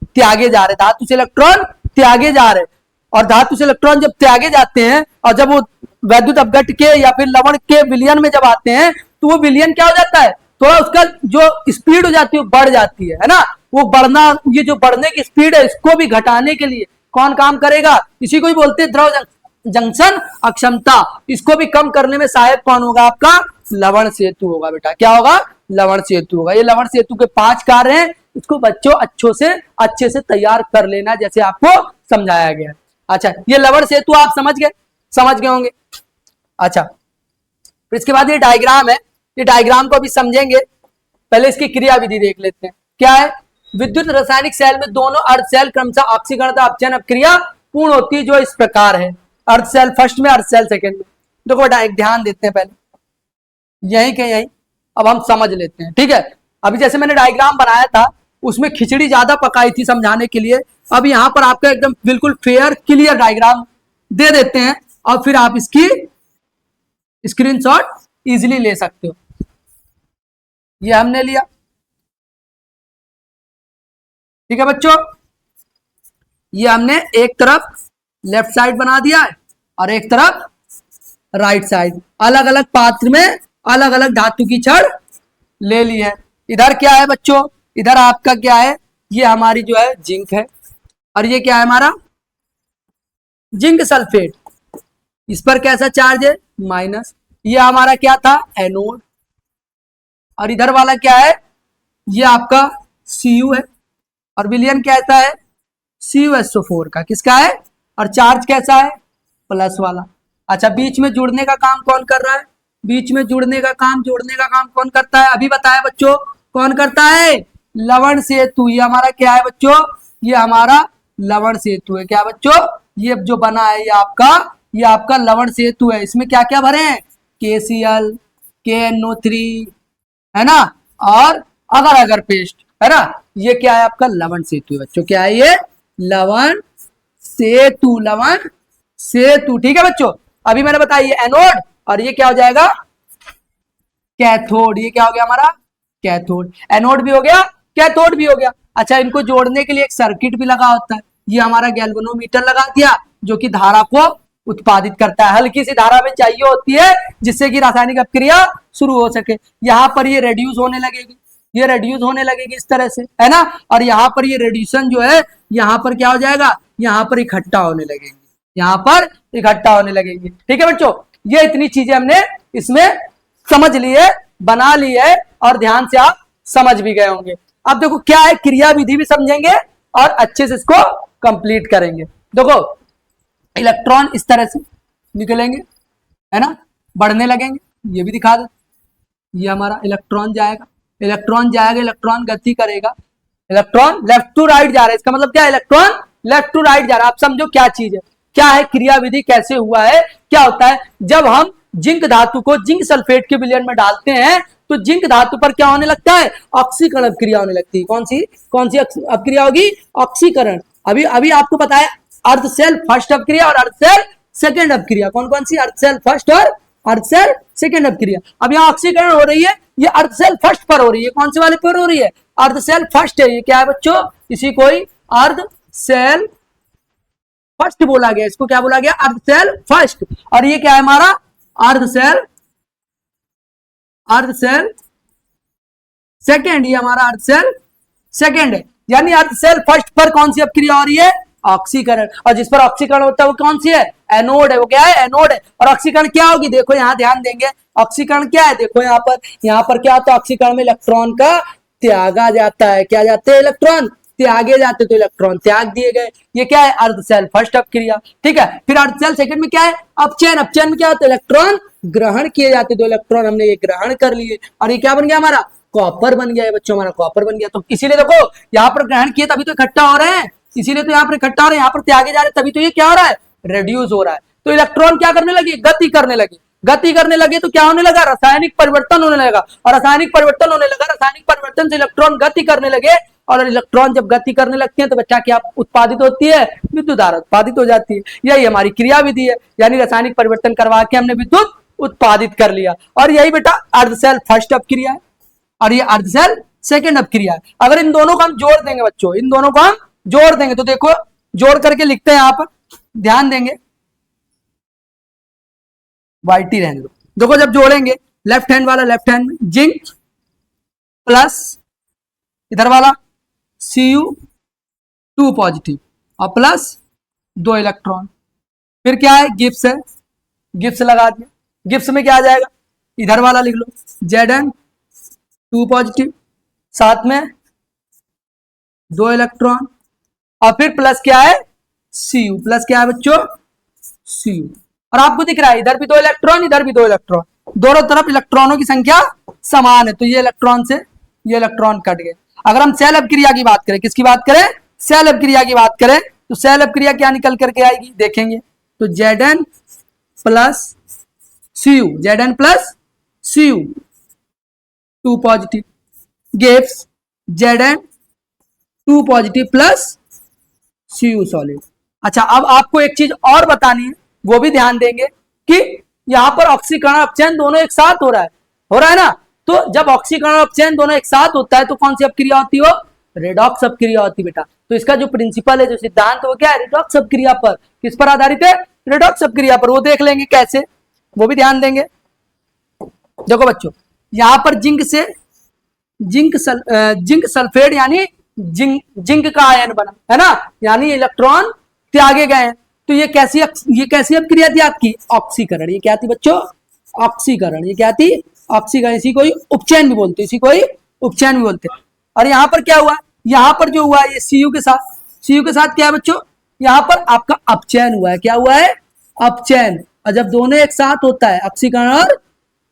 त्यागे जा रहे, धातु से इलेक्ट्रॉन त्यागे जा रहे, और धातु से इलेक्ट्रॉन जब त्यागे जाते हैं और जब वो वैद्युत अपघट के या फिर लवण के विलयन में जब आते हैं, तो वो विलयन क्या हो जाता है, थोड़ा उसका जो स्पीड हो जाती है वो बढ़ जाती है ना। वो बढ़ना, ये जो बढ़ने की स्पीड है, इसको भी घटाने के लिए कौन काम करेगा, इसी को ही बोलते हैं द्रव जंक्शन अक्षमता। इसको भी कम करने में सहायक कौन होगा, आपका लवण सेतु होगा बेटा। क्या होगा, लवण सेतु होगा। ये लवण सेतु के 5 कार्य हैं, इसको बच्चों अच्छे से तैयार कर लेना, जैसे आपको समझाया गया। अच्छा, ये लवण सेतु आप समझ गए होंगे। अच्छा, फिर इसके बाद ये डायग्राम है, ये डायग्राम को अभी समझेंगे, पहले इसकी क्रिया विधि देख लेते हैं। क्या है, विद्युत रासायनिक सेल में दोनों अर्ध सेल क्रमशः ऑक्सीकरण तथा अपचयन अपक्रिया पूर्ण होती है, जो इस प्रकार है। अर्ध सेल फर्स्ट में, अर्ध सेल सेकंड में। देखो बेटा, एक ध्यान देते हैं पहले यही के यही, अब हम समझ लेते हैं, ठीक है। अभी जैसे मैंने डायग्राम बनाया था, उसमें खिचड़ी ज्यादा पकाई थी समझाने के लिए। अब यहाँ पर आपका एकदम बिल्कुल फेयर क्लियर डायग्राम दे देते हैं, और फिर आप इसकी स्क्रीनशॉट इजीली ले सकते हो। ये हमने लिया, ठीक है बच्चों। ये हमने एक तरफ लेफ्ट साइड बना दिया है और एक तरफ राइट साइड, अलग अलग पात्र में अलग अलग धातु की छड़ ले ली है। इधर क्या है बच्चों, इधर आपका क्या है, ये हमारी जो है जिंक है, और ये क्या है हमारा जिंक सल्फेट। इस पर कैसा चार्ज है, माइनस। ये हमारा क्या था, एनोड। और इधर वाला क्या है, ये आपका Cu है, और विलयन कैसा है, CuSO4 का, किसका है, और चार्ज कैसा है, प्लस वाला। अच्छा, बीच में जुड़ने का काम कौन कर रहा है, बीच में जोड़ने का काम कौन करता है, अभी बताया बच्चों, कौन करता है, लवण सेतु। ये हमारा क्या है बच्चों, ये हमारा लवण सेतु है। क्या बच्चों, ये जो बना है ये आपका लवण सेतु है। इसमें क्या क्या भरे हैं, KCl, KNO3 है ना, और अगर पेस्ट है ना। ये क्या है, आपका लवण सेतु है बच्चों। क्या है ये, लवण सेतु, लवण सेतु, ठीक है बच्चों। अभी मैंने बताया ये एनोड, और ये क्या हो जाएगा, कैथोड। ये क्या हो गया हमारा, कैथोड। एनोड भी हो गया, कैथोड भी हो गया। अच्छा, इनको जोड़ने के लिए एक सर्किट भी लगा होता है। ये हमारा गैल्वेनोमीटर लगा दिया, जो कि धारा को उत्पादित करता है। हल्की सी धारा में चाहिए होती है, जिससे कि रासायनिक अपक्रिया शुरू हो सके। यहाँ पर ये रेड्यूस होने लगेगी, ये रेड्यूस होने लगेगी इस तरह से, है ना। और यहाँ पर ये रेड्यूशन जो है, यहाँ पर क्या हो जाएगा, यहाँ पर इकट्ठा होने लगेगी, यहाँ पर इकट्ठा होने लगेगी, ठीक है बच्चों। ये इतनी चीजें हमने इसमें समझ ली है, बना ली है, और ध्यान से आप समझ भी गए होंगे। अब देखो क्या है, क्रिया विधि भी समझेंगे और अच्छे से इसको कंप्लीट करेंगे। देखो, इलेक्ट्रॉन इस तरह से निकलेंगे, है ना, बढ़ने लगेंगे। ये भी दिखा दे, ये हमारा इलेक्ट्रॉन जाएगा, इलेक्ट्रॉन गति करेगा, इलेक्ट्रॉन लेफ्ट टू राइट जा रहा है। इसका मतलब क्या है, इलेक्ट्रॉन लेफ्ट टू राइट जा रहा है। आप समझो क्या चीज है, क्या है क्रिया विधि, कैसे हुआ है, क्या होता है। जब हम जिंक धातु को जिंक सल्फेट के विलयन में डालते हैं, तो जिंक धातु पर क्या होने लगता है, ऑक्सीकरण अपक्रिया होने लगती है। कौन सी अपक्रिया होगी, ऑक्सीकरण। अभी आपको पता है, अर्ध सेल फर्स्ट अपक्रिया और अर्ध सेल सेकेंड अपक्रिया। कौन सी, अर्ध सेल फर्स्ट और अर्ध सेल सेकेंड अपक्रिया। अब यहाँ ऑक्सीकरण हो रही है, ये अर्ध सेल फर्स्ट पर हो रही है। कौन से वाले पर हो रही है, अर्ध सेल फर्स्ट है। ये क्या है बच्चों, इसी को ही अर्ध सेल फर्स्ट बोला गया, इसको क्या बोला गया, अर्ध सेल फर्स्ट। और ये क्या है हमारा, अर्ध सेल सेकेंड। ये हमारा अर्ध सेल सेकेंड है। यानी अर्ध सेल फर्स्ट पर कौन सी अपक्रिया हो रही है, ऑक्सीकरण। और जिस पर ऑक्सीकरण होता है वो कौन सी है? एनोड है। वो क्या है? एनोड है। और ऑक्सीकरण क्या होगी? देखो यहाँ ध्यान देंगे, ऑक्सीकरण क्या है? देखो यहाँ पर क्या होता है? ऑक्सीकरण में इलेक्ट्रॉन का त्यागा जाता है। क्या जाते हैं? इलेक्ट्रॉन त्यागे जाते, तो इलेक्ट्रॉन त्याग दिए गए। ये क्या है? अर्ध सेल फर्स्ट अपक्रिया। ठीक है। फिर अर्ध सेल सेकंड में क्या है? अपचयन। अपचयन में क्या होता है? इलेक्ट्रॉन ग्रहण किए जाते, तो इलेक्ट्रॉन हमने ये ग्रहण कर लिए और ये क्या बन गया? हमारा कॉपर बन गया है बच्चों, हमारा कॉपर बन गया। तो इसीलिए देखो यहाँ पर ग्रहण किए तभी तो इकट्ठा हो रहे हैं, इसीलिए तो यहाँ पर इकट्ठा हो रहे हैं, यहाँ पर त्यागे जा रहे हैं, तभी तो ये क्या हो रहा है? रेड्यूस हो रहा है। तो इलेक्ट्रॉन क्या करने लगे? गति करने लगे। गति करने लगे तो क्या होने लगा? रासायनिक परिवर्तन होने लगा। और रासायनिक परिवर्तन होने लगा, रासायनिक परिवर्तन से इलेक्ट्रॉन गति करने लगे। और इलेक्ट्रॉन जब गति करने लगते हैं तो बच्चा क्या उत्पादित होती है? विद्युत धारा उत्पादित हो जाती है। यही हमारी क्रिया विधि है, यानी रासायनिक परिवर्तन करवा के हमने विद्युत उत्पादित कर लिया। और यही बेटा अर्धसेल फर्स्ट अपक्रिया है और ये अर्धसेल सेकंड अपक्रिया है। अगर इन दोनों को हम जोड़ देंगे बच्चों, इन दोनों को हम जोड़ देंगे तो देखो जोड़ करके लिखते हैं, यहां पर ध्यान देंगे, वाइटी रहने दो। देखो जब जोड़ेंगे लेफ्ट हैंड वाला लेफ्ट हैंड में जिंक प्लस इधर वाला Cu2 पॉजिटिव और प्लस 2 इलेक्ट्रॉन। फिर क्या है? गिब्स है, गिब्स लगा दिया। गिब्स में क्या आ जाएगा? इधर वाला लिख लो Zn2 पॉजिटिव, साथ में 2 इलेक्ट्रॉन और फिर प्लस क्या है? Cu। प्लस क्या है बच्चों? Cu। और आपको दिख रहा है इधर भी 2 इलेक्ट्रॉन, इधर भी 2 इलेक्ट्रॉन, दोनों तरफ इलेक्ट्रॉनों की संख्या समान है, तो ये इलेक्ट्रॉन से ये इलेक्ट्रॉन कट गए। अगर हम सेल अपक्रिया की बात करें, किसकी बात करें? सेल अपक्रिया की बात करें, तो सेल अपक्रिया क्या निकल करके आएगी देखेंगे। तो Zn plus Cu, Zn plus Cu2 positive gives Zn2 positive plus Cu solid. अच्छा, अब आपको एक चीज और बतानी है, वो भी ध्यान देंगे कि यहां पर ऑक्सीकरण अपचयन दोनों एक साथ हो रहा है ना। तो जब ऑक्सीकरण और अपचयन दोनों एक साथ होता है तो कौन सी अपक्रिया होती है? रेडॉक्स अपक्रिया होती है बेटा। तो इसका जो प्रिंसिपल है, जो सिद्धांत, वो क्या है? रेडॉक्स अपक्रिया पर। किस पर आधारित है? रेडॉक्स अपक्रिया पर। वो देख लेंगे कैसे, वो भी ध्यान देंगे। देखो बच्चों, यहां पर जिंक सल्फेट यानी जिंक का आयन बना है ना, यानी इलेक्ट्रॉन त्यागे गए हैं। तो ये कैसी अपक्रिया थी आपकी? ऑक्सीकरण। ये क्या थी बच्चों? ऑक्सीकरण। ये क्या थी? ऑक्सीकरण। इसी को उपचयन भी बोलते हैं, इसी को उपचयन भी बोलते हैं। और यहाँ पर क्या हुआ? यहाँ पर जो हुआ ये Cu के साथ क्या है बच्चों? यहाँ पर आपका अपचयन हुआ है। क्या हुआ है? अपचयन। और जब दोनों एक साथ होता है ऑक्सीकरण और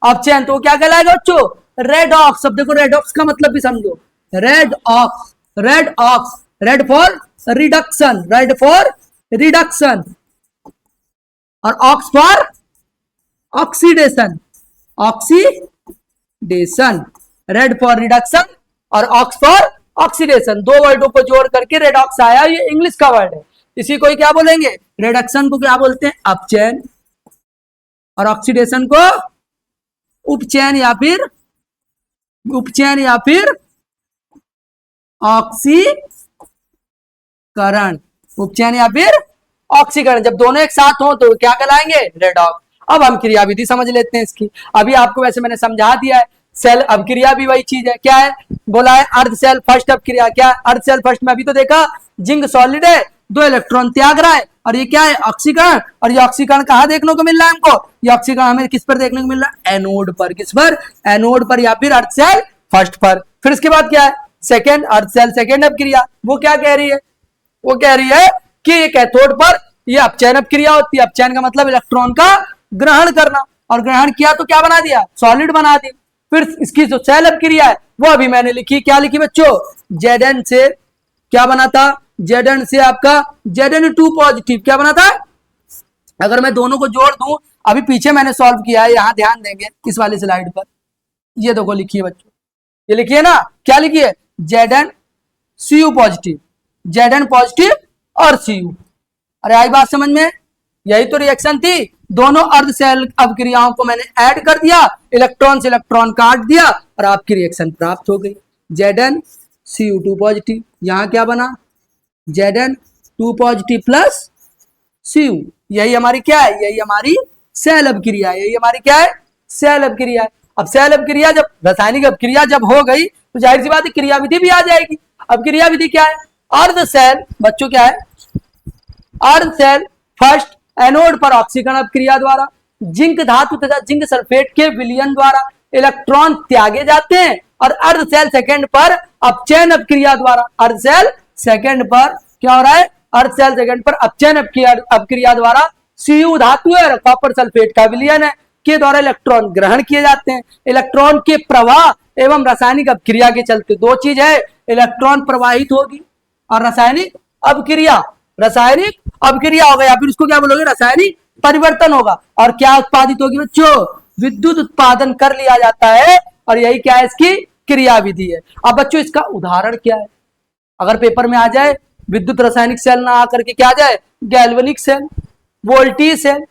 अपचयन, तो क्या कहलाएगा बच्चों? रेडॉक्स। अब देखो रेडॉक्स का मतलब भी समझो, रेडॉक्स, रेड फॉर रिडक्शन, और ox for oxidation, red for reduction और ऑक्स फॉर ऑक्सीडेशन। 2 वर्डों को जोड़ करके रेडॉक्स आया। ये इंग्लिश का वर्ड है। इसी को क्या बोलेंगे? रिडक्शन को क्या बोलते हैं? अपचयन, और ऑक्सीडेशन को उपचयन या फिर ऑक्सीकरण। उपचयन या फिर ऑक्सीकरण। जब दोनों एक साथ हो तो क्या कहलाएंगे? रेडॉक्स। अब हम क्रियाविधि समझ लेते हैं इसकी। अभी आपको वैसे मैंने समझा दिया है। सेल अपक्रिया भी वही चीज है। क्या है बोला है? अर्ध सेल फर्स्ट अपक्रिया। क्या है अर्ध सेल फर्स्ट में? अभी तो देखा जिंक सॉलिड है, 2 इलेक्ट्रॉन त्याग रहा है, और ये क्या है? ऑक्सीकरण। और ये ऑक्सीकरण कहाँ देखने को मिल रहा है हमको? ये ऑक्सीकरण हमें किस पर देखने को मिल रहा है? एनोड पर। किस पर? एनोड पर या फिर अर्ध सेल फर्स्ट पर। फिर इसके बाद क्या है? सेकेंड, अर्ध सेल सेकेंड अपक्रिया। वो क्या कह रही है? वो कह रही है कि ये कैथोड पर ये अपचयन अपक्रिया होती है। अपचयन का मतलब इलेक्ट्रॉन का ग्रहण करना, और ग्रहण किया तो क्या बना दिया? सॉलिड बना दिया। फिर इसकी जो सेल अपक्रिया है वो अभी मैंने लिखी। क्या लिखी बच्चों? Zn से क्या बना था? Zn से आपका Zn2 पॉजिटिव क्या बना था? अगर मैं दोनों को जोड़ दूं, अभी पीछे मैंने सॉल्व किया है, यहां ध्यान देंगे इस वाली स्लाइड पर। ये देखो लिखिए बच्चों, ये लिखिए ना, क्या लिखिए? Zn Cu positive, Zn positive और Cu। अरे आई बात समझ में? यही तो रिएक्शन थी। दोनों अर्ध सेल अपक्रियाओं को मैंने ऐड कर दिया, इलेक्ट्रॉन से इलेक्ट्रॉन काट दिया और आपकी रिएक्शन प्राप्त हो गई। Zn Cu2 पॉजिटिव, यहां क्या बना? Zn2 positive plus Cu। यही हमारी क्या है? यही हमारी सेल अपक्रिया है। यही हमारी क्या है? सेल अपक्रिया है। अब सेल अपक्रिया जब रासायनिक अपक्रिया जब हो गई तो जाहिर सी बात है क्रियाविधि भी आ जाएगी। अब क्रियाविधि क्या है? अर्ध सेल बच्चों क्या है? अर्ध सेल फर्स्ट एनोड पर ऑक्सीकरण अपक्रिया द्वारा जिंक धातु तथा जिंक सल्फेट के विलयन द्वारा इलेक्ट्रॉन त्यागे जाते हैं और अर्ध सेल सेकेंड पर अपचयन अपक्रिया द्वारा, अर्ध सेल सेकेंड पर क्या हो रहा है, अर्ध सेल सेकेंड पर अपचयन अपक्रिया द्वारा Cu धातु है और कॉपर सल्फेट का विलयन है के द्वारा इलेक्ट्रॉन ग्रहण किए जाते हैं। इलेक्ट्रॉन के प्रवाह एवं रासायनिक अपक्रिया के चलते दो चीज है, इलेक्ट्रॉन प्रवाहित होगी और रासायनिक अपक्रिया, रासायनिक अपक्रिया होगा या फिर उसको क्या बोलोगे, रासायनिक परिवर्तन होगा। और क्या उत्पादित होगी बच्चों, विद्युत उत्पादन कर लिया जाता है और यही क्या है, इसकी क्रिया विधि है। अब बच्चों इसका उदाहरण क्या है, अगर पेपर में आ जाए विद्युत रासायनिक सेल ना आकर के क्या आ जाए, गैल्वेनिक सेल, वोल्टेज सेल,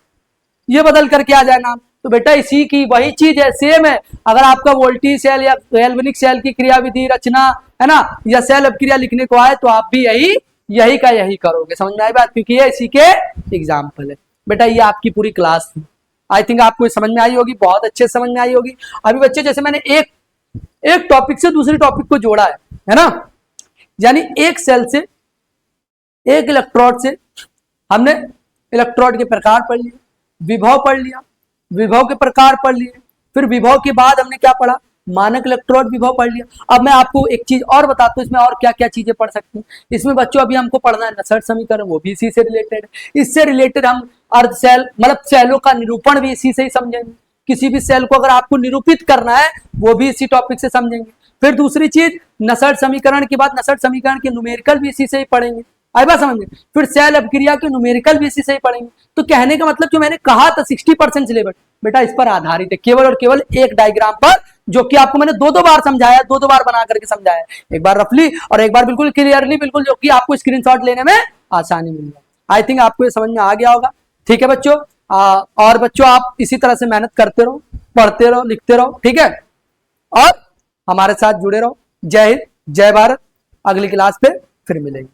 ये बदल करके आ जाए नाम, तो बेटा इसी की वही चीज है, सेम है। अगर आपका वोल्टेज सेल या गैल्वेनिक सेल की क्रिया विधि रचना है ना, या सेल अपक्रिया लिखने को आए तो आप भी यही का यही करोगे। समझ में आई बात, क्योंकि ये इसी के एग्जाम्पल है। बेटा ये आपकी पूरी क्लास थी, आई थिंक आपको समझ में आई होगी, बहुत अच्छे समझ में आई होगी। अभी बच्चे जैसे मैंने एक टॉपिक से दूसरे टॉपिक को जोड़ा है ना, यानी एक सेल से एक इलेक्ट्रोड से हमने इलेक्ट्रोड के प्रकार पढ़ लिए, विभव पढ़ लिया, विभव के प्रकार पढ़ लिए, फिर विभव के बाद हमने क्या पढ़ा, मानक इलेक्ट्रोड विभव पढ़ लिया। अब मैं आपको एक चीज और बताता हूं, इसमें और क्या क्या चीजें पढ़ सकते हैं। इसमें बच्चों अभी हमको पढ़ना है नसर्ट समीकरण, वो भी इसी से रिलेटेड है। इससे रिलेटेड हम अर्ध सेल मतलब सेलों का निरूपण भी इसी से ही समझेंगे। किसी भी सेल को अगर आपको निरूपित करना है वो भी इसी टॉपिक से समझेंगे। फिर दूसरी चीज नसर्ट समीकरण के बाद नसर्ट समीकरण के न्यूमेरिकल भी इसी से ही पढ़ेंगे, आई बात समझ में। फिर सेल अपक्रिया के न्यूमेरिकल भी इसी से ही पढ़ेंगे। तो कहने का मतलब जो मैंने कहा था 60% सिलेबस बेटा इस पर आधारित है, केवल और केवल एक डायग्राम पर, जो कि आपको मैंने दो बार समझाया, दो बार बना करके समझाया, एक बार रफली और एक बार बिल्कुल क्लियरली, बिल्कुल जो कि आपको स्क्रीनशॉट लेने में आसानी मिल जाए। आई थिंक आपको ये समझ में आ गया होगा। ठीक है बच्चों, और बच्चों आप इसी तरह से मेहनत करते रहो, पढ़ते रहो, लिखते रहो, ठीक है, और हमारे साथ जुड़े रहो। जय हिंद, जय भारत। अगली क्लास पे फिर मिलेंगे।